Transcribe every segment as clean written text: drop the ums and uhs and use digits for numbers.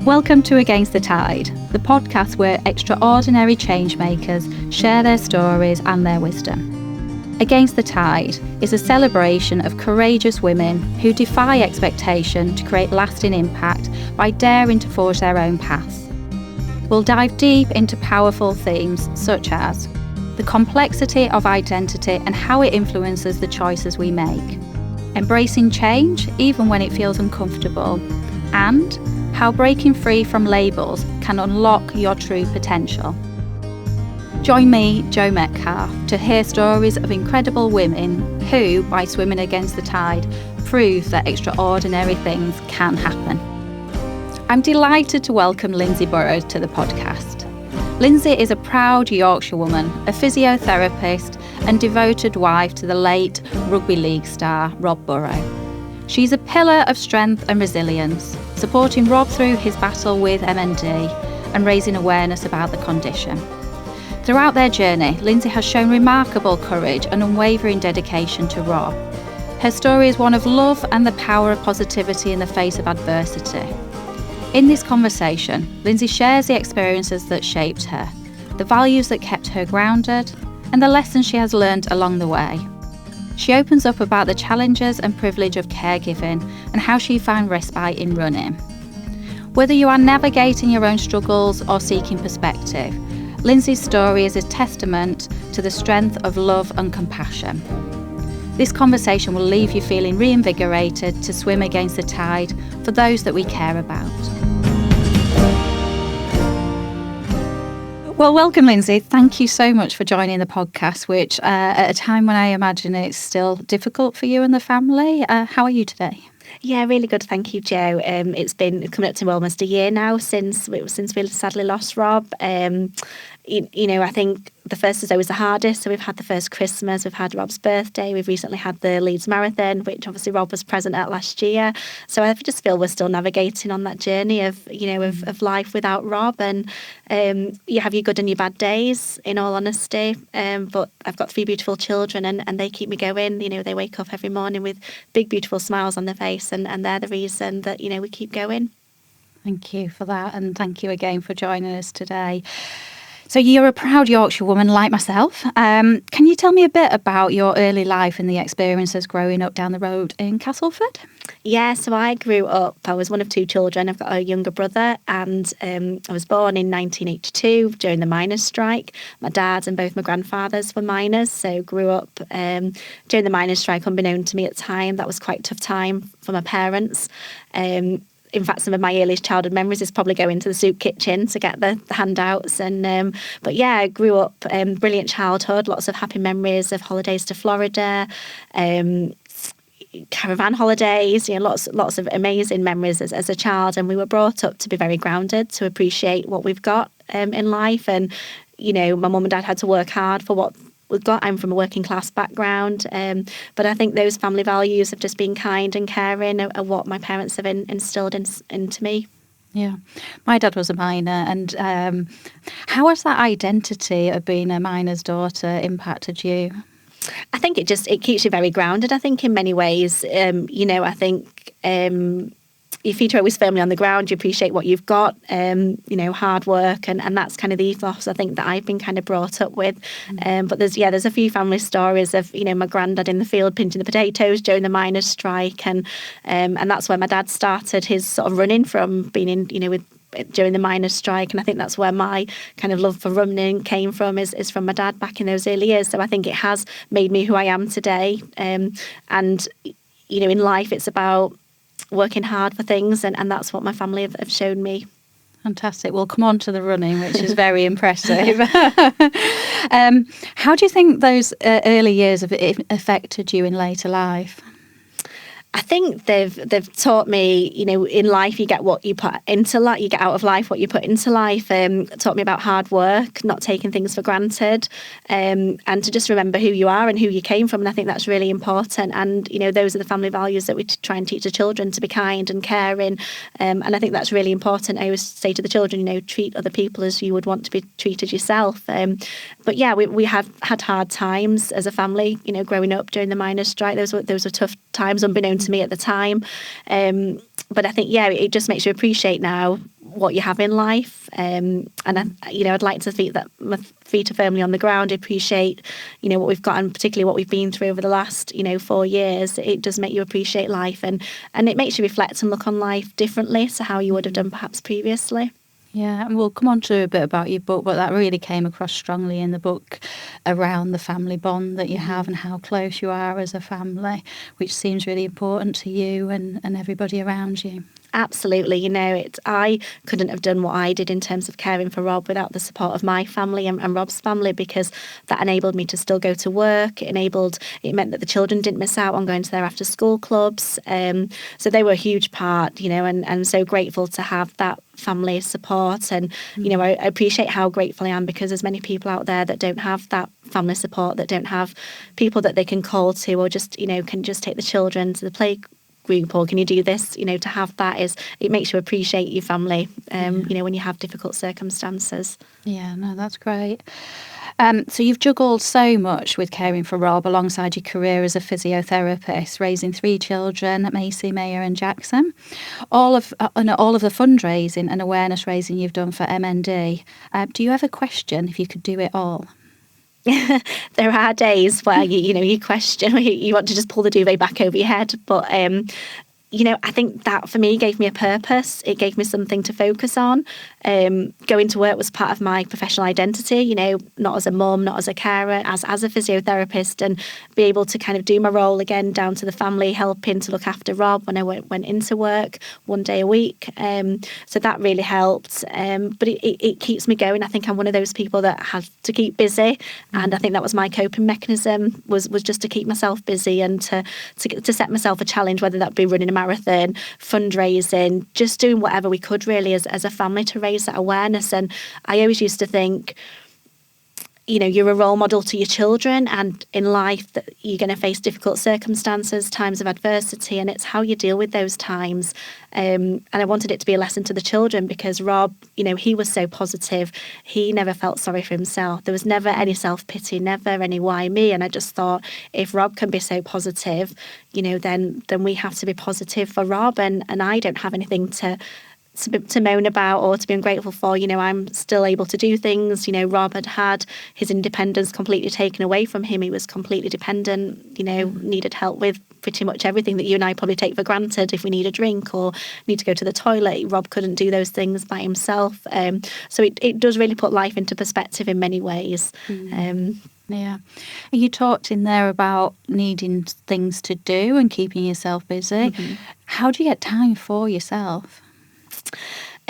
Welcome to Against the Tide, the podcast where extraordinary change makers share their stories and their wisdom. Against the Tide is a celebration of courageous women who defy expectation to create lasting impact by daring to forge their own paths. We'll dive deep into powerful themes such as the complexity of identity and how it influences the choices we make, embracing change even when it feels uncomfortable, and how breaking free from labels can unlock your true potential. Join me, Jo Metcalf, to hear stories of incredible women who, by swimming against the tide, prove that extraordinary things can happen. I'm delighted to welcome Lindsey Burrow to the podcast. Lindsey is a proud Yorkshire woman, a physiotherapist and devoted wife to the late rugby league star Rob Burrow. She's a pillar of strength and resilience, supporting Rob through his battle with MND and raising awareness about the condition. Throughout their journey, Lindsey has shown remarkable courage and unwavering dedication to Rob. Her story is one of love and the power of positivity in the face of adversity. In this conversation, Lindsey shares the experiences that shaped her, the values that kept her grounded, and the lessons she has learned along the way. She opens up about the challenges and privilege of caregiving and how she found respite in running. Whether you are navigating your own struggles or seeking perspective, Lindsey's story is a testament to the strength of love and compassion. This conversation will leave you feeling reinvigorated to swim against the tide for those that we care about. Well, welcome, Lindsey. Thank you so much for joining the podcast, which at a time when I imagine it's still difficult for you and the family. How are you today? Yeah, really good. Thank you, Jo. It's been coming up to almost a year now since we sadly lost Rob. I think the first is always the hardest. So we've had the first Christmas, we've had Rob's birthday, we've recently had the Leeds Marathon, which obviously Rob was present at last year. So I just feel we're still navigating on that journey of life without Rob. And you have your good and your bad days, in all honesty. But I've got 3 beautiful children and they keep me going. They wake up every morning with big, beautiful smiles on their face and they're the reason that, we keep going. Thank you for that. And thank you again for joining us today. So you're a proud Yorkshire woman like myself. Can you tell me a bit about your early life and the experiences growing up down the road in Castleford? Yeah, so I grew up, I was one of 2 children. I've got a younger brother and I was born in 1982 during the miners' strike. My dad and both my grandfathers were miners, so grew up during the miners' strike. Unbeknown to me at the time, that was quite a tough time for my parents. In fact, some of my earliest childhood memories is probably going to the soup kitchen to get the handouts. But yeah, I grew up, brilliant childhood, lots of happy memories of holidays to Florida, caravan holidays, lots of amazing memories as a child. And we were brought up to be very grounded, to appreciate what we've got in life. And, my mum and dad had to work hard for what we've got. I'm from a working class background, but I think those family values of just being kind and caring are what my parents have instilled into me. Yeah, my dad was a miner, and how has that identity of being a miner's daughter impacted you? I think it keeps you very grounded. I think in many ways, I think your feet are always firmly on the ground. You appreciate what you've got, hard work, and that's kind of the ethos I think that I've been kind of brought up with. But there's a few family stories of my granddad in the field pinching the potatoes during the miners' strike, and that's where my dad started his sort of running from being in during the miners' strike. And I think that's where my kind of love for running came from, is from my dad back in those early years. So I think it has made me who I am today. And in life it's about working hard for things, and that's what my family have shown me. Fantastic. We'll come on to the running, which is very impressive. How do you think those early years have affected you in later life? I think they've taught me, in life you get what you put into life, you get out of life what you put into life. Taught me about hard work, not taking things for granted, and to just remember who you are and who you came from. And I think that's really important. And those are the family values that we try and teach the children, to be kind and caring. And I think that's really important. I always say to the children, treat other people as you would want to be treated yourself. But yeah, we have had hard times as a family, growing up during the miners' strike. Those were tough times, unbeknown to me at the time. But I think, yeah, it just makes you appreciate now what you have in life. And I'd like to think that my feet are firmly on the ground, appreciate, what we've got, and particularly what we've been through over the last, 4 years. It does make you appreciate life, and it makes you reflect and look on life differently to how you would have done perhaps previously. Yeah, and we'll come on to a bit about your book, but that really came across strongly in the book around the family bond that you have and how close you are as a family, which seems really important to you and everybody around you. Absolutely. I couldn't have done what I did in terms of caring for Rob without the support of my family and Rob's family, because that enabled me to still go to work. It meant that the children didn't miss out on going to their after school clubs. So they were a huge part, and so grateful to have that family support. And, I appreciate how grateful I am, because there's many people out there that don't have that family support, that don't have people that they can call to, or just, can just take the children to the play group, or can you do this? To have that it makes you appreciate your family, when you have difficult circumstances. Yeah, no, that's great. So you've juggled so much with caring for Rob alongside your career as a physiotherapist, raising 3 children, Macy, Maya and Jackson. All of the fundraising and awareness raising you've done for MND. Do you ever question if you could do it all? There are days where you question, you want to just pull the duvet back over your head, but I think that for me gave me a purpose. It gave me something to focus on. Going to work was part of my professional identity, not as a mum, not as a carer, as a physiotherapist, and be able to kind of do my role again down to the family, helping to look after Rob when I went into work 1 day a week. So that really helped. But it keeps me going. I think I'm one of those people that has to keep busy. And I think that was my coping mechanism, was just to keep myself busy and to set myself a challenge, whether that be running a marathon, fundraising, just doing whatever we could really as a family to raise that awareness. And I always used to think, you're a role model to your children, and in life that you're going to face difficult circumstances, times of adversity, and it's how you deal with those times. And I wanted it to be a lesson to the children, because Rob, he was so positive. He never felt sorry for himself. There was never any self-pity, never any why me. And I just thought, if Rob can be so positive, then we have to be positive for Rob. And I don't have anything to moan about or to be ungrateful for. I'm still able to do things. Rob had his independence completely taken away from him. He was completely dependent, needed help with pretty much everything that you and I probably take for granted. If we need a drink or need to go to the toilet, Rob couldn't do those things by himself. So it does really put life into perspective in many ways. Yeah. You talked in there about needing things to do and keeping yourself busy. How do you get time for yourself?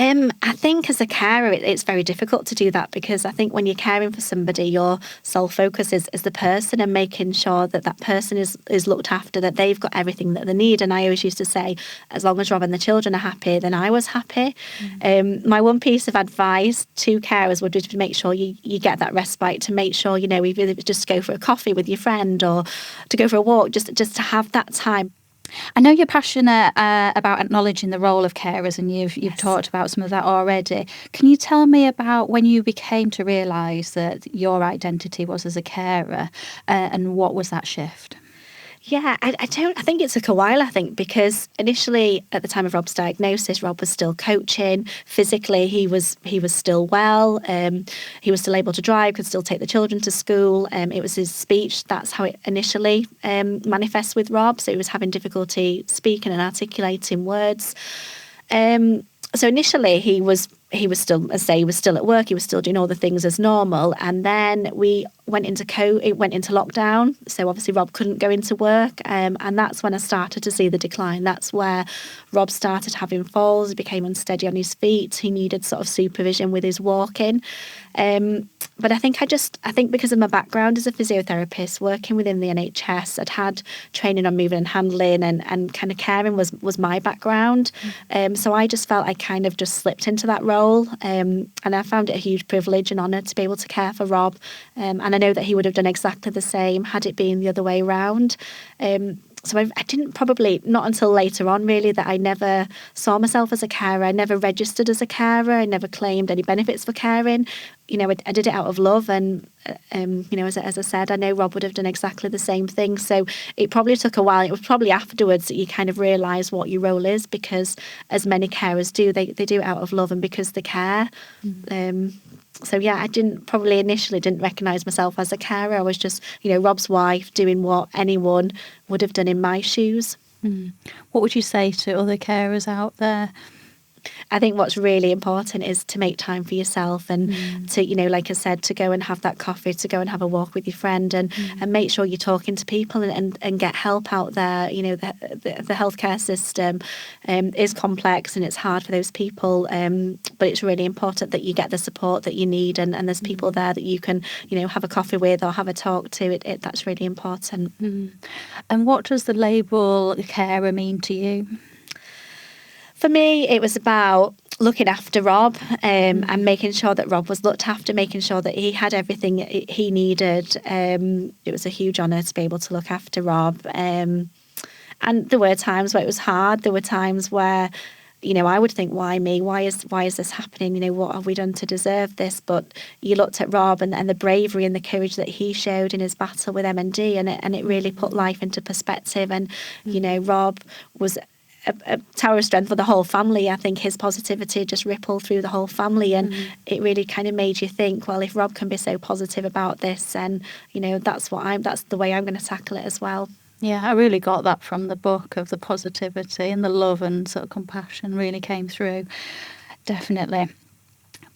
I think as a carer, it's very difficult to do that, because I think when you're caring for somebody, your sole focus is the person and making sure that person is looked after, that they've got everything that they need. And I always used to say, as long as Rob and the children are happy, then I was happy. My one piece of advice to carers would be to make sure you get that respite, to make sure, even if it's just go for a coffee with your friend or to go for a walk, just to have that time. I know you're passionate about acknowledging the role of carers, and you've talked about some of that already. Can you tell me about when you became to realise that your identity was as a carer, and what was that shift? Yeah, I think it took a while, because initially at the time of Rob's diagnosis, Rob was still coaching. Physically, he was still well. He was still able to drive, could still take the children to school. It was his speech. That's how it initially manifests with Rob. So he was having difficulty speaking and articulating words. So initially he was still, as I say, he was still at work. He was still doing all the things as normal. And then we went into lockdown. So obviously Rob couldn't go into work. And that's when I started to see the decline. That's where Rob started having falls. He became unsteady on his feet. He needed sort of supervision with his walking. But I think because of my background as a physiotherapist, working within the NHS, I'd had training on moving and handling, and kind of caring was my background. So I just felt I kind of just slipped into that role. And I found it a huge privilege and honour to be able to care for Rob. And I know that he would have done exactly the same had it been the other way around. So I didn't probably, not until later on really, that I never saw myself as a carer. I never registered as a carer. I never claimed any benefits for caring. I did it out of love, and as I said, I know Rob would have done exactly the same thing. So it probably took a while. It was probably afterwards that you kind of realise what your role is, because as many carers do, they do it out of love and because they care. So yeah, I initially didn't recognise myself as a carer. I was just, Rob's wife doing what anyone would have done in my shoes. What would you say to other carers out there? I think what's really important is to make time for yourself, and to, like I said, to go and have that coffee, to go and have a walk with your friend, and make sure you're talking to people and get help out there. The healthcare system is complex and it's hard for those people, but it's really important that you get the support that you need, and there's people there that you can, have a coffee with or have a talk to. That's really important. And what does the label carer mean to you? For me, it was about looking after Rob, and making sure that Rob was looked after, making sure that he had everything he needed. It was a huge honour to be able to look after Rob. And there were times where it was hard. There were times where, I would think, why me? Why is this happening? What have we done to deserve this? But you looked at Rob and the bravery and the courage that he showed in his battle with MND, and it really put life into perspective. And, Rob was a tower of strength for the whole family. I think his positivity just rippled through the whole family, and it really kind of made you think, well, if Rob can be so positive about this, then that's the way I'm going to tackle it as well. Yeah, I really got that from the book, of the positivity and the love and sort of compassion really came through. Definitely.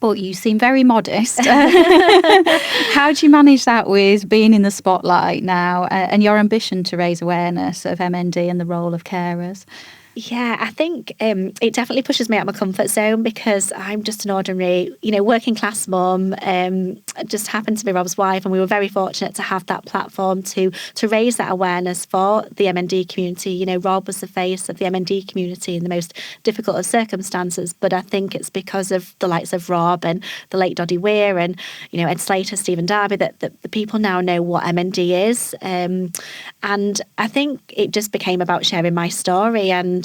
But you seem very modest. How do you manage that with being in the spotlight now, and your ambition to raise awareness of MND and the role of carers? Yeah, I think it definitely pushes me out of my comfort zone, because I'm just an ordinary, working class mum. Just happened to be Rob's wife, and we were very fortunate to have that platform to raise that awareness for the MND community. Rob was the face of the MND community in the most difficult of circumstances, but I think it's because of the likes of Rob and the late Doddy Weir and Ed Slater, Stephen Darby, that the people now know what MND is. And I think it just became about sharing my story. And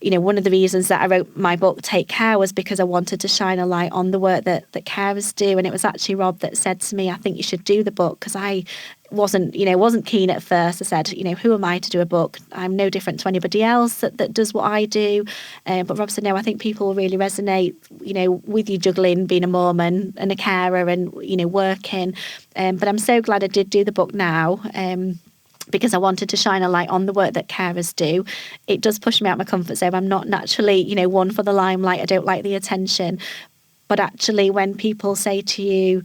one of the reasons that I wrote my book, Take Care, was because I wanted to shine a light on the work that carers do. And it was actually Rob that said to me, I think you should do the book, because I wasn't keen at first. I said, who am I to do a book? I'm no different to anybody else that does what I do. But Rob said, no, I think people will really resonate, with you juggling being a mum and a carer and, working. But I'm so glad I did do the book now. Because I wanted to shine a light on the work that carers do. It does push me out of my comfort zone. I'm not naturally, one for the limelight. I don't like the attention. But actually, when people say to you,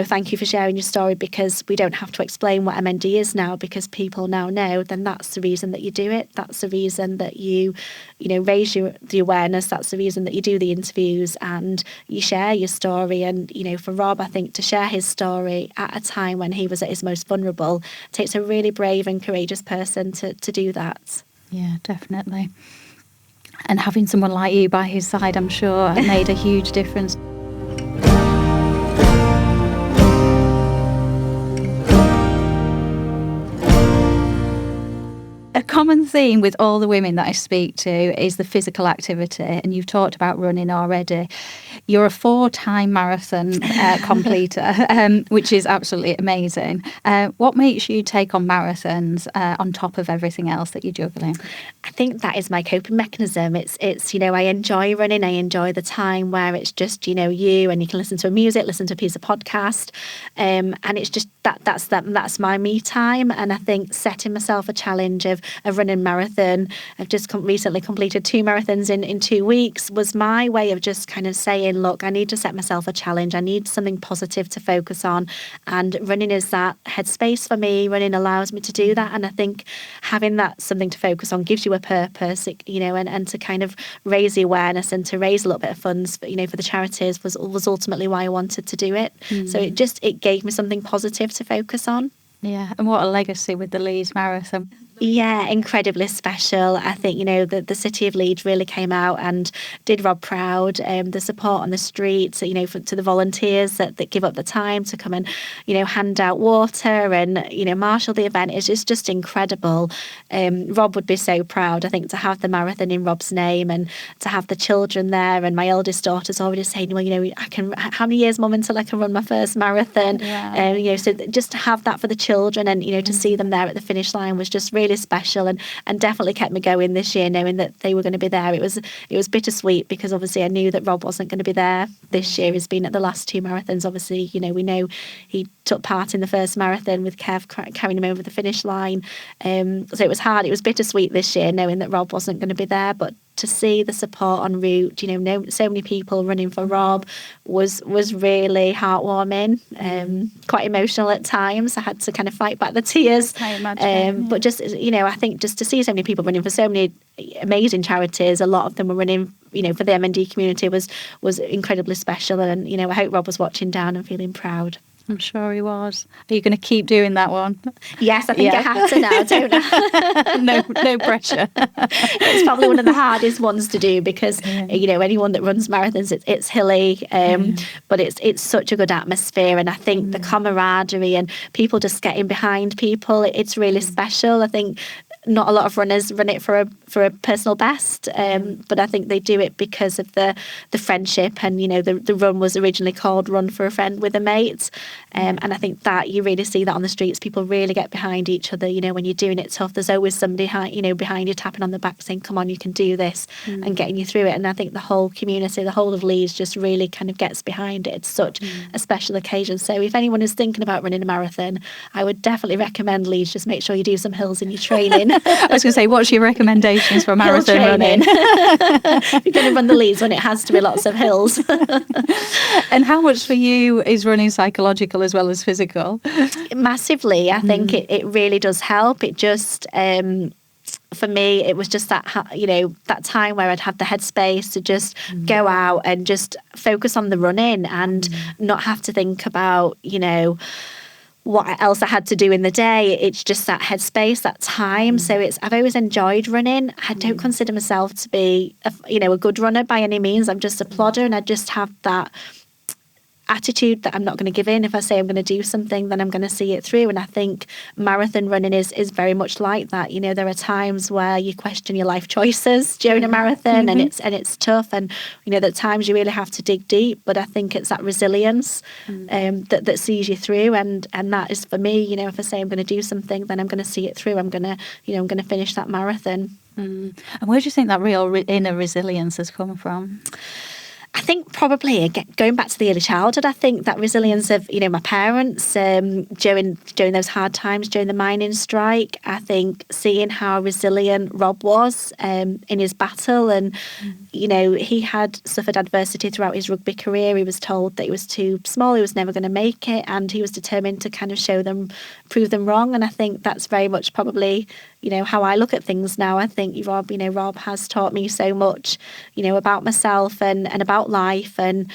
thank you for sharing your story, because we don't have to explain what MND is now, because people now know, then that's the reason that you do it. That's the reason that you, raise the awareness. That's the reason that you do the interviews and you share your story. And, for Rob, I think to share his story at a time when he was at his most vulnerable takes a really brave and courageous person to do that. Yeah, definitely. And having someone like you by his side, I'm sure, made a huge difference. A common theme with all the women that I speak to is the physical activity, and you've talked about running already. You're a 4-time marathon completer, which is absolutely amazing. What makes you take on marathons on top of everything else that you're juggling? I think that is my coping mechanism. It's I enjoy running. I enjoy the time where it's just you and you can listen to music, listen to a piece of podcast, and it's just that's my me time. And I think setting myself a challenge of running marathon, I've just recently completed 2 marathons in 2 weeks, was my way of just kind of saying, look, I need to set myself a challenge. I need something positive to focus on, and running is that headspace for me. Running allows me to do that, and I think having that something to focus on gives you a purpose, and to kind of raise the awareness and to raise a little bit of funds for the charities was ultimately why I wanted to do it. So it gave me something positive to focus on. Yeah, and what a legacy with the Leeds Marathon. Yeah, incredibly special. I think, the City of Leeds really came out and did Rob proud. The support on the streets, to the volunteers that give up the time to come and, hand out water and, marshal the event is just incredible. Rob would be so proud, I think, to have the marathon in Rob's name and to have the children there. And my eldest daughter's already saying, well, how many years, Mum, until I can run my first marathon? Yeah. So just to have that for the children and, to see them there at the finish line was just really special and definitely kept me going this year, knowing that they were going to be there. It was bittersweet because obviously I knew that Rob wasn't going to be there this year. He's been at the last two marathons. Obviously, we know he took part in the first marathon with Kev carrying him over the finish line. So it was hard. It was bittersweet this year knowing that Rob wasn't going to be there, but to see the support en route, so many people running for Rob was really heartwarming, quite emotional at times. I had to kind of fight back the tears. I imagine, But just, I think just to see so many people running for so many amazing charities, a lot of them were running, for the M&D community was incredibly special. And, I hope Rob was watching down and feeling proud. I'm sure he was. Are you going to keep doing that one? Yes, I think I have to now, don't I? No pressure. It's probably one of the hardest ones to do because, anyone that runs marathons, it's hilly, but it's such a good atmosphere. And I think the camaraderie and people just getting behind people, it's really special. I think not a lot of runners run it for a personal best, but I think they do it because of the friendship. And the run was originally called Run for a Friend with a Mate, and I think that you really see that on the streets. People really get behind each other. When you're doing it tough, there's always somebody behind you tapping on the back saying, "Come on, you can do this," and getting you through it. And I think the whole community, the whole of Leeds, just really kind of gets behind it. It's such a special occasion. So if anyone is thinking about running a marathon, I would definitely recommend Leeds. Just make sure you do some hills in your training. I was going to say, what's your recommendations for marathon running? If you're going to run the Leeds one, it has to be lots of hills. And how much for you is running psychological as well as physical? Massively. I think it really does help. It just... for me, it was just that, that time where I'd have the headspace to just go out and just focus on the running and not have to think about, what else I had to do in the day. It's just that headspace, that time. So I've always enjoyed running. I don't consider myself to be a good runner by any means. I'm just a plodder, and I just have that attitude that I'm not going to give in. If I say I'm going to do something, then I'm going to see it through. And I think marathon running is very much like that. There are times where you question your life choices during a marathon, and it's tough, and there are times you really have to dig deep. But I think it's that resilience that sees you through, and that is for me. If I say I'm going to do something, then I'm going to see it through. I'm going to finish that marathon. And where do you think that real inner resilience has come from? I think probably going back to the early childhood, I think that resilience of my parents during those hard times during the mining strike. I think seeing how resilient Rob was in his battle, and he had suffered adversity throughout his rugby career. He was told that he was too small, he was never going to make it, and he was determined to kind of prove them wrong. And I think that's very much probably how I look at things now. I think Rob has taught me so much, about myself and about life. And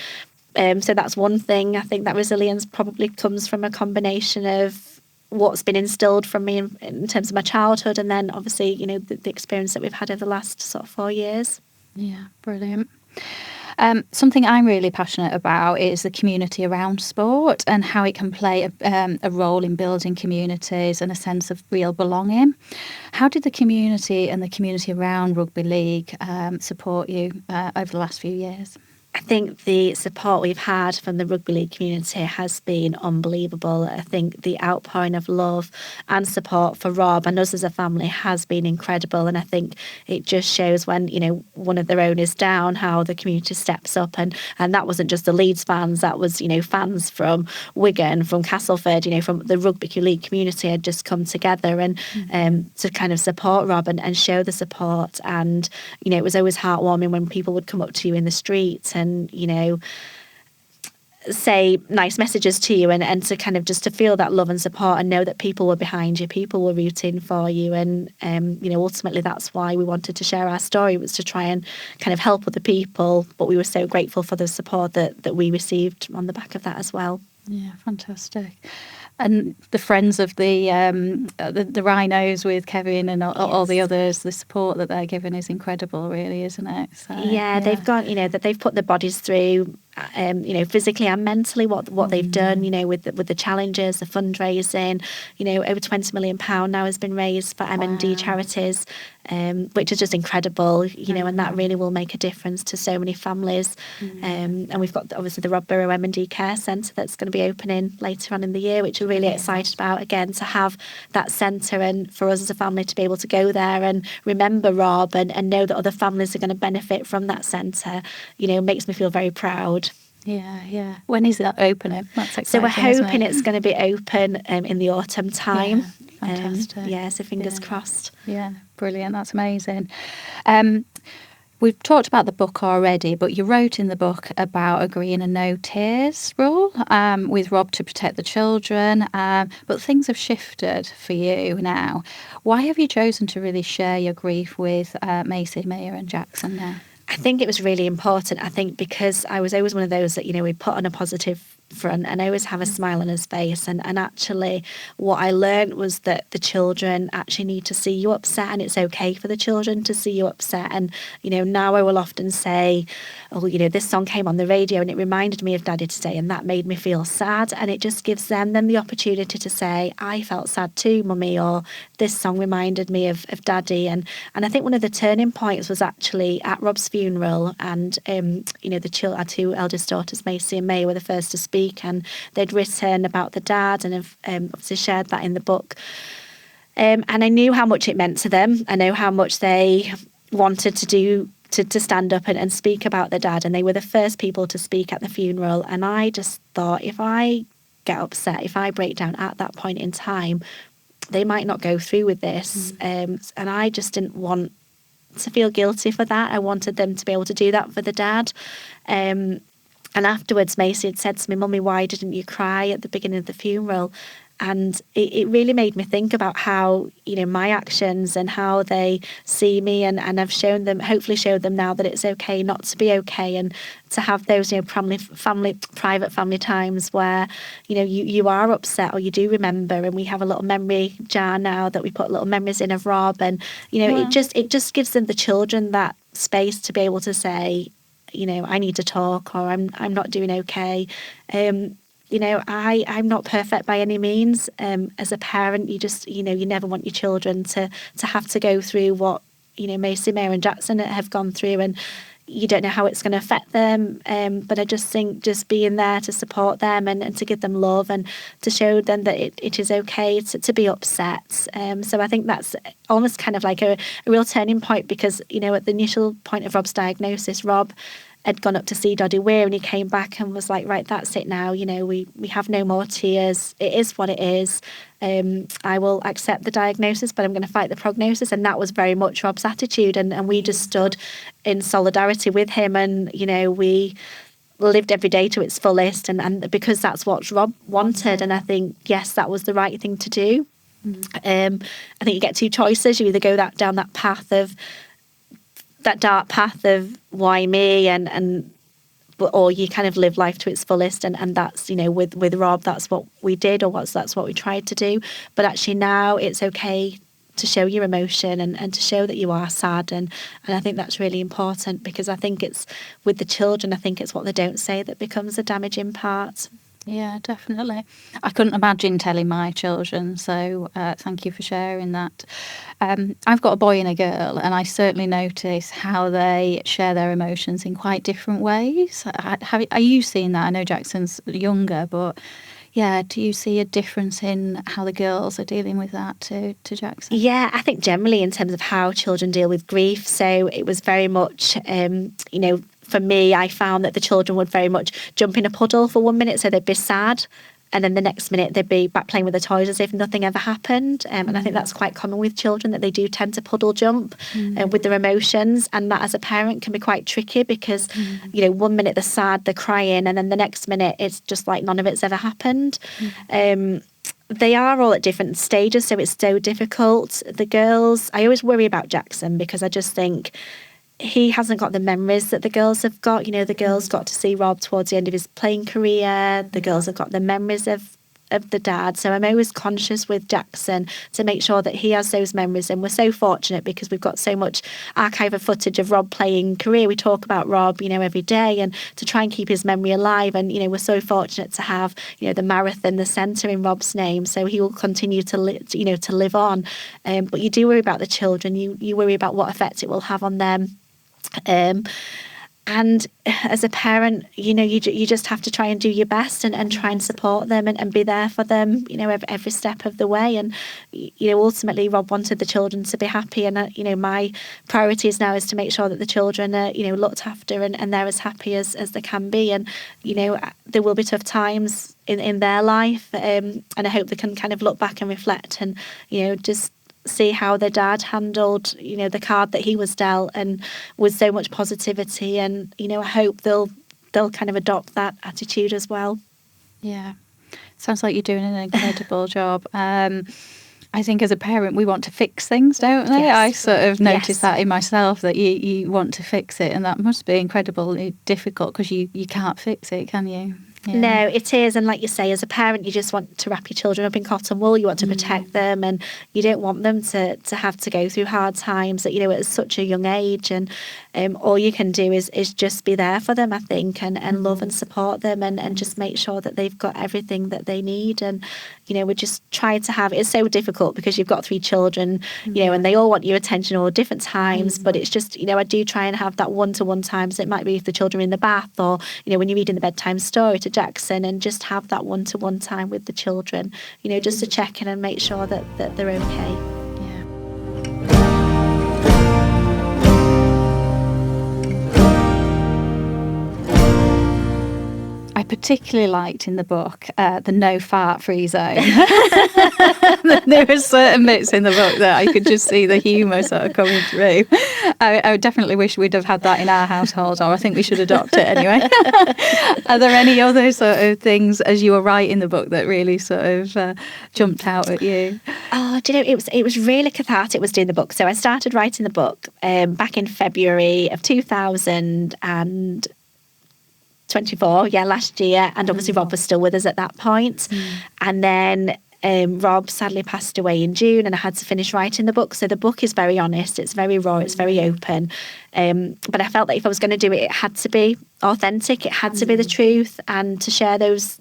so that's one thing. I think that resilience probably comes from a combination of what's been instilled from me in terms of my childhood, and then obviously, the experience that we've had over the last sort of 4 years. Yeah, brilliant. Something I'm really passionate about is the community around sport and how it can play a role in building communities and a sense of real belonging. How did the community and the community around Rugby League support you over the last few years? I think the support we've had from the rugby league community has been unbelievable. I think the outpouring of love and support for Rob and us as a family has been incredible. And I think it just shows when, one of their own is down, how the community steps up. And that wasn't just the Leeds fans, that was, fans from Wigan, from Castleford, from the rugby league community had just come together and to kind of support Rob and show the support. And, it was always heartwarming when people would come up to you in the streets and say nice messages to you and to kind of just to feel that love and support and know that people were behind you, people were rooting for you. And, ultimately that's why we wanted to share our story, was to try and kind of help other people. But we were so grateful for the support that we received on the back of that as well. Yeah, fantastic. And the friends of the rhinos with Kevin and all the others, the support that they're given is incredible, really, isn't it? So, yeah, they've got, that they've put their bodies through, physically and mentally what they've done, with the challenges, the fundraising, over £20 million now has been raised for M&D charities, which is just incredible, and that really will make a difference to so many families. And we've got obviously the Rob Burrow M&D Care Centre that's going to be opening later on in the year, which we're really excited about, again, to have that centre and for us as a family to be able to go there and remember Rob and know that other families are going to benefit from that centre, makes me feel very proud. Yeah. When is that opening? That's exciting. So we're hoping it's going to be open in the autumn time. Yeah, fantastic. So fingers crossed. Yeah, brilliant. That's amazing. We've talked about the book already, but you wrote in the book about agreeing a no tears rule with Rob to protect the children. But things have shifted for you now. Why have you chosen to really share your grief with Macy, Mia and Jackson now? I think it was really important. I think because I was always one of those that, we put on a positive front and I always have a smile on his face. And actually what I learned was that the children actually need to see you upset, and it's okay for the children to see you upset. And, now I will often say, oh, this song came on the radio and it reminded me of Daddy today and that made me feel sad. And it just gives them then the opportunity to say, I felt sad too, Mummy, or this song reminded me of Daddy. And I think one of the turning points was actually at Rob's funeral, and our two eldest daughters, Macy and May, were the first to speak, and they'd written about the dad and have obviously shared that in the book. And I knew how much it meant to them. I know how much they wanted to do to stand up and speak about their dad, and they were the first people to speak at the funeral. And I just thought, if I get upset, if I break down at that point in time, they might not go through with this. And I just didn't want to feel guilty for that. I wanted them to be able to do that for the dad. And afterwards, Macy had said to me, Mummy, why didn't you cry at the beginning of the funeral? And it really made me think about how, my actions and how they see me, and I've hopefully showed them now that it's okay not to be okay, and to have those, private family times where, you are upset or you do remember, and we have a little memory jar now that we put little memories in of Rob, and, it just gives them, the children, that space to be able to say, I need to talk, or I'm not doing okay. I'm not perfect by any means. As a parent, you just, you never want your children to have to go through what, Macy, Mia and Jackson have gone through, and you don't know how it's going to affect them. But I just think just being there to support them and to give them love and to show them that it is okay to be upset. So I think that's almost kind of like a real turning point, because, at the initial point of Rob's diagnosis, Rob had gone up to see Doddy Weir, and he came back and was like, right, that's it now. We have no more tears. It is what it is. I will accept the diagnosis, but I'm going to fight the prognosis. And that was very much Rob's attitude. And we just stood in solidarity with him. And, we lived every day to its fullest. And because that's what Rob wanted. And I think, yes, that was the right thing to do. I think you get two choices. You either go down that path of that dark path of why me, or you kind of live life to its fullest, and that's, with Rob, that's what we did, or that's what we tried to do. But actually now it's okay to show your emotion and to show that you are sad, and I think that's really important, because I think it's with the children, I think it's what they don't say that becomes a damaging part. Yeah, definitely. I couldn't imagine telling my children, so thank you for sharing that. I've got a boy and a girl, and I certainly notice how they share their emotions in quite different ways. Are you seeing that? I know Jackson's younger, but yeah, do you see a difference in how the girls are dealing with that to Jackson? Yeah, I think generally in terms of how children deal with grief, so it was very much, for me, I found that the children would very much jump in a puddle for 1 minute, so they'd be sad, and then the next minute they'd be back playing with the toys as if nothing ever happened. And I think that's quite common with children, that they do tend to puddle jump with their emotions, and that as a parent can be quite tricky, because 1 minute they're sad, they're crying, and then the next minute it's just like none of it's ever happened. They are all at different stages, so it's so difficult. The girls, I always worry about Jackson, because I just think he hasn't got the memories that the girls have got. The girls got to see Rob towards the end of his playing career. The girls have got the memories of the dad. So I'm always conscious with Jackson to make sure that he has those memories. And we're so fortunate because we've got so much archive of footage of Rob playing career. We talk about Rob, every day, and to try and keep his memory alive. And, we're so fortunate to have, the marathon, the centre in Rob's name. So he will continue to live on. But you do worry about the children. You worry about what effect it will have on them. And as a parent, you just have to try and do your best and try and support them and be there for them, every step of the way. And, ultimately, Rob wanted the children to be happy. And, my priorities now is to make sure that the children are, looked after and they're as happy as they can be. And, there will be tough times in their life. And I hope they can kind of look back and reflect and, just see how their dad handled, the card that he was dealt, and with so much positivity. And, I hope they'll kind of adopt that attitude as well. Yeah. Sounds like you're doing an incredible job. I think as a parent, we want to fix things, don't they? Yes. I sort of noticed that in myself, that you want to fix it, and that must be incredibly difficult because you can't fix it, can you? Yeah. No, it is. And like you say, as a parent, you just want to wrap your children up in cotton wool. You want to protect them, and you don't want them to have to go through hard times at such a young age. And all you can do is just be there for them, I think, and love and support them and just make sure that they've got everything that they need. And, we're just trying to have, it's so difficult because you've got 3 children, and they all want your attention all different times. But it's just, I do try and have that one-to-one times. It might be if the children are in the bath, or, when you're reading the bedtime story to Jackson, and just have that one-to-one time with the children, just to check in and make sure that they're okay. I particularly liked in the book the no fart free zone. There were certain bits in the book that I could just see the humour sort of coming through. I definitely wish we'd have had that in our household, or I think we should adopt it anyway. Are there any other sort of things as you were writing the book that really sort of jumped out at you? Oh, do you know, it was really cathartic was doing the book. So I started writing the book back in February of 2024, last year, and obviously Rob was still with us at that point. And then Rob sadly passed away in June, and I had to finish writing the book. So the book is very honest, it's very raw, it's very open. But I felt that if I was going to do it, it had to be authentic, it had to be the truth, and to share those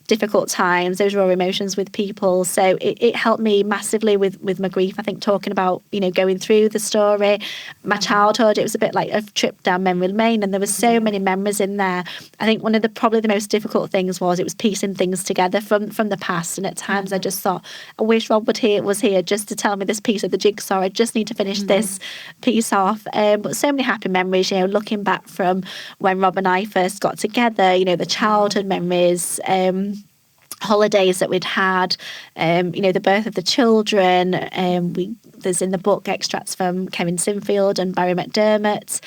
difficult times, those raw emotions with people. So it helped me massively with my grief. I think talking about, going through the story, my childhood, it was a bit like a trip down memory lane, and there were so many memories in there. I think one of probably the most difficult things was it was piecing things together from the past. And at times I just thought, I wish Rob was here just to tell me this piece of the jigsaw. I just need to finish this piece off. But so many happy memories, looking back from when Rob and I first got together, the childhood memories, holidays that we'd had, the birth of the children. There's in the book extracts from Kevin Sinfield and Barry McDermott,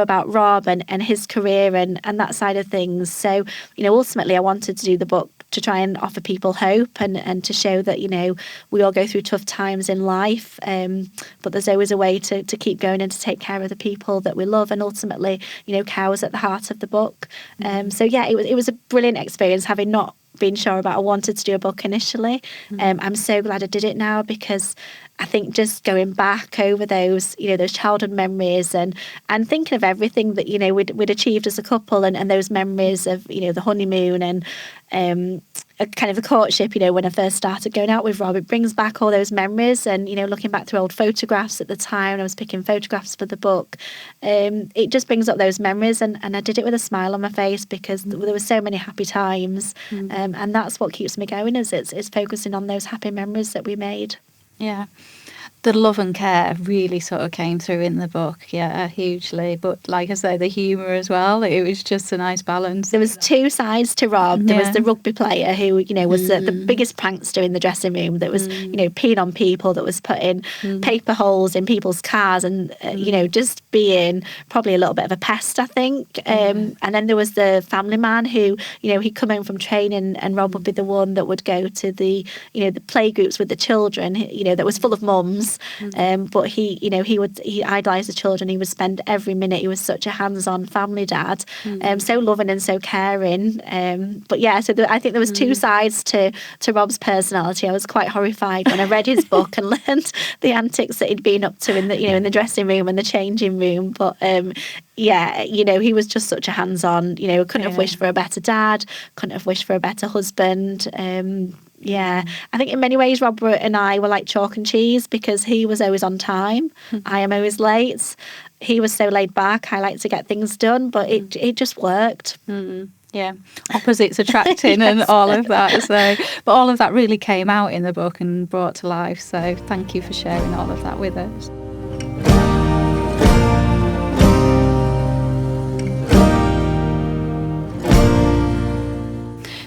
about Rob and his career and that side of things. So, ultimately I wanted to do the book to try and offer people hope and to show that, we all go through tough times in life, but there's always a way to keep going and to take care of the people that we love. And ultimately, care was at the heart of the book. So, it was a brilliant experience, having not been sure about I wanted to do a book initially. I'm so glad I did it now, because I think just going back over those, those childhood memories and thinking of everything that, we'd achieved as a couple and those memories of, the honeymoon and a kind of a courtship, when I first started going out with Rob, it brings back all those memories. And, looking back through old photographs at the time, I was picking photographs for the book. It just brings up those memories. And I did it with a smile on my face because there were so many happy times. And that's what keeps me going, is it's focusing on those happy memories that we made. Yeah. The love and care really sort of came through in the book, hugely. But like I say, the humour as well, it was just a nice balance. There was 2 sides to Rob. There was the rugby player who, was the biggest prankster in the dressing room, that was, peeing on people, that was putting paper holes in people's cars and, just being probably a little bit of a pest, I think. And then there was the family man who, he'd come home from training and Rob would be the one that would go to the, the play groups with the children, that was full of mums. was. But he idolised the children. He would spend every minute. He was such a hands-on family dad, so loving and so caring. But yeah, so I think there was two sides to Rob's personality. I was quite horrified when I read his book and learned the antics that he'd been up to in the dressing room and the changing room. But he was just such a hands-on. Couldn't have wished for a better dad. Couldn't have wished for a better husband. I think in many ways Robert and I were like chalk and cheese, because he was always on time. I am always late. He was so laid back. I like to get things done, but it just worked. Yeah, opposites attracting and all of that. So, but all of that really came out in the book and brought to life. So thank you for sharing all of that with us.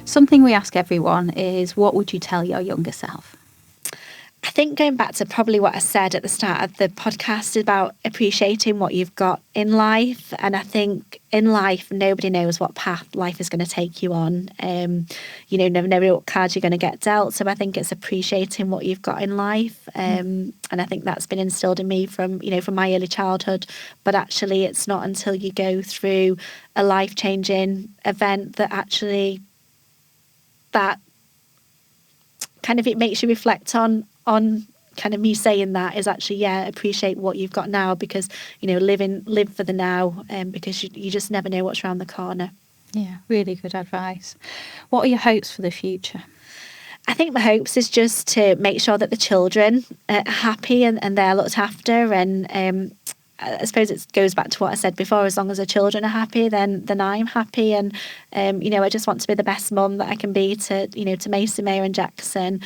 Something we ask everyone is, what would you tell your younger self? I think going back to probably what I said at the start of the podcast about appreciating what you've got in life. And I think in life, nobody knows what path life is going to take you on. Never know what cards you're going to get dealt. So I think it's appreciating what you've got in life. And I think that's been instilled in me from my early childhood. But actually, it's not until you go through a life-changing event that actually that kind of it makes you reflect on kind of me saying that is actually, appreciate what you've got now, because, live for the now, because you just never know what's around the corner. Yeah, really good advice. What are your hopes for the future? I think my hopes is just to make sure that the children are happy and they're looked after, and I suppose it goes back to what I said before. As long as the children are happy, then I'm happy, and I just want to be the best mum that I can be to Mason, Maya, and Jackson,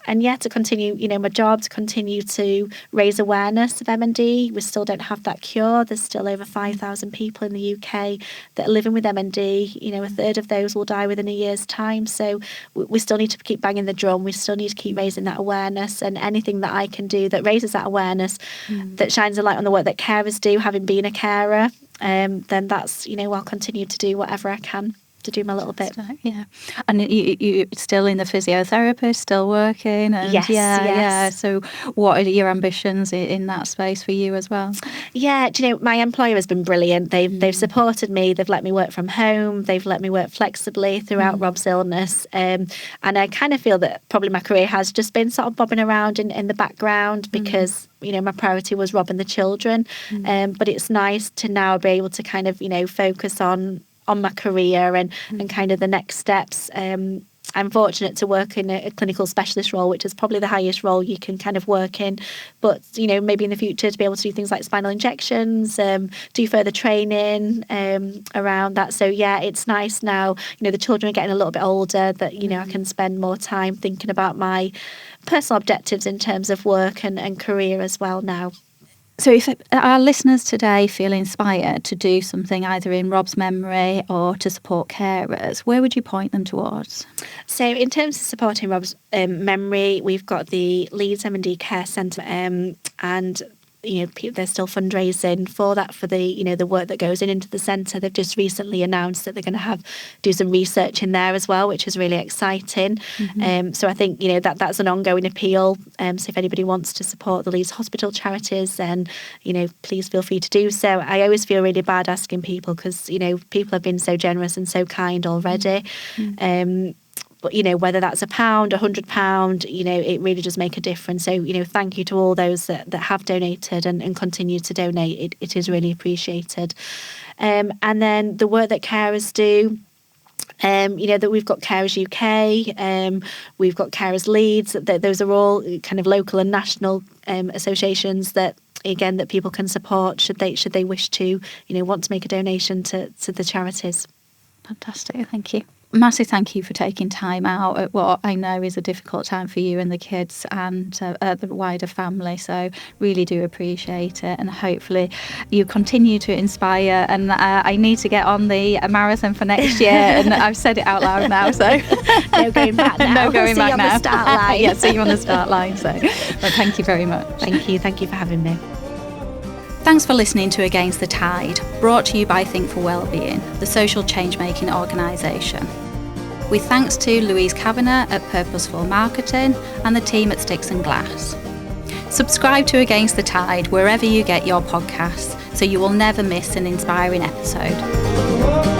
and to continue my job, to continue to raise awareness of MND. We still don't have that cure. There's still over 5,000 people in the UK that are living with MND. A third of those will die within a year's time. So we still need to keep banging the drum. We still need to keep raising that awareness, and anything that I can do that raises that awareness, that shines a light on the work that carers do, having been a carer, then that's, I'll continue to do whatever I can to do my little bit. Yeah. And you're still in the physiotherapist, still working? And Yes. So what are your ambitions in that space for you as well? Yeah, my employer has been brilliant. They've supported me. They've let me work from home. They've let me work flexibly throughout Rob's illness. And I kind of feel that probably my career has just been sort of bobbing around in the background, because my priority was Rob and the children. But it's nice to now be able to kind of, focus on my career and kind of the next steps. I'm fortunate to work in a clinical specialist role, which is probably the highest role you can kind of work in. But, maybe in the future to be able to do things like spinal injections, do further training around that. So, it's nice now, the children are getting a little bit older, that, I can spend more time thinking about my personal objectives in terms of work and career as well now. So if our listeners today feel inspired to do something either in Rob's memory or to support carers, where would you point them towards? So in terms of supporting Rob's memory, we've got the Leeds M&D Care Centre, and they're still fundraising for that, for the the work that goes into the centre. They've just recently announced that they're going to do some research in there as well, which is really exciting. So I think that's an ongoing appeal. So if anybody wants to support the Leeds Hospital charities, then please feel free to do so. I always feel really bad asking people, because people have been so generous and so kind already. But, whether that's £1, £100, it really does make a difference. So, thank you to all those that have donated and continue to donate. It is really appreciated. And then the work that carers do, that we've got Carers UK, we've got Carers Leeds. Those are all kind of local and national associations that, again, that people can support should they wish to, want to make a donation to the charities. Fantastic, thank you. Massive thank you for taking time out at what I know is a difficult time for you and the kids and the wider family. So really do appreciate it, and hopefully you continue to inspire. And I need to get on the marathon for next year, and I've said it out loud now. So no going back now. No going back now. See you on the start line. Yeah, see you on the start line. So, but thank you very much. Thank you for having me. Thanks for listening to Against the Tide, brought to you by Think for Wellbeing, the social change-making organisation. With thanks to Louise Kavanagh at Purposeful Marketing and the team at Sticks and Glass. Subscribe to Against the Tide wherever you get your podcasts so you will never miss an inspiring episode.